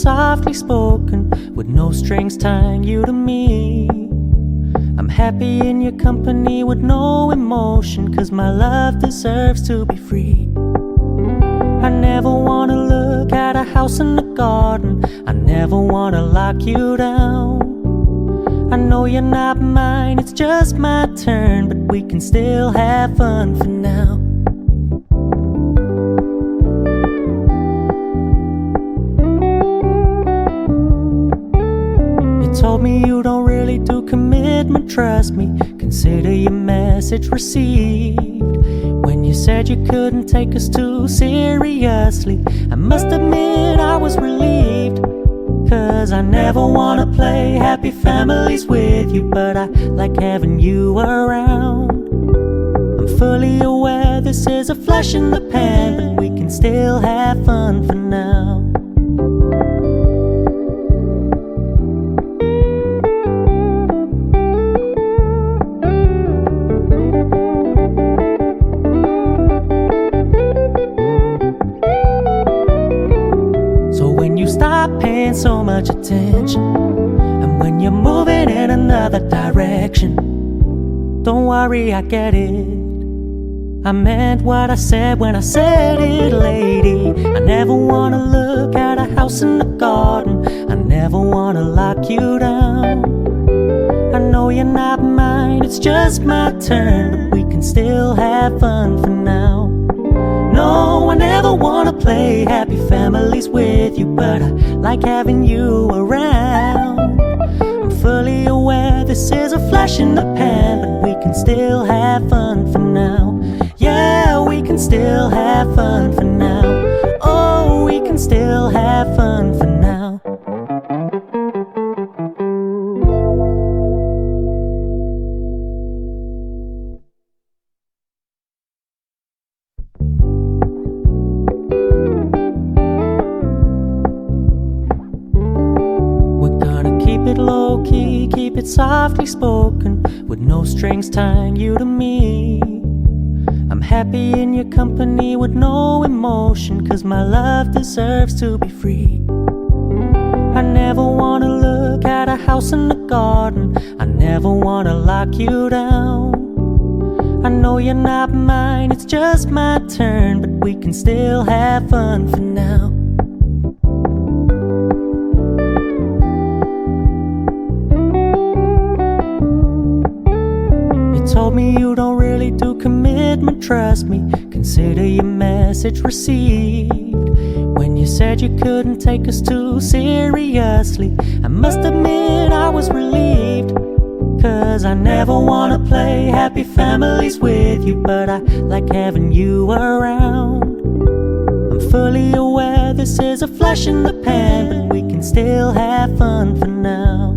softly spoken, with no strings tying you to me. I'm happy in your company with no emotion, 'cause my love deserves to be free. I never wanna look at a house in the garden, I never wanna lock you down. I know you're not mine, it's just my turn, but we can still have fun for now. Told me you don't really do commitment, trust me, consider your message received. When you said you couldn't take us too seriously, I must admit I was relieved. 'Cause I never wanna play happy families with you, but I like having you around. I'm fully aware this is a flash in the pan, but we can still have fun for now. Stop paying so much attention, and when you're moving in another direction, don't worry, I get it. I meant what I said when I said it, lady. I never wanna look at a house in the garden, I never wanna lock you down. I know you're not mine, it's just my turn, but we can still have fun for now. No, I never wanna play happy families with you, but I like having you around. I'm fully aware this is a flash in the pan, but we can still have fun for now. Yeah, we can still have fun for now. Oh, we can still have fun for now. Keep it low-key, keep it softly spoken, with no strings tying you to me. I'm happy in your company with no emotion, 'cause my love deserves to be free. I never wanna look at a house in the garden, I never wanna lock you down. I know you're not mine, it's just my turn, but we can still have fun for now. Told me you don't really do commitment, trust me, consider your message received. When you said you couldn't take us too seriously, I must admit I was relieved. 'Cause I never wanna play happy families with you, but I like having you around. I'm fully aware this is a flash in the pan, but we can still have fun for now.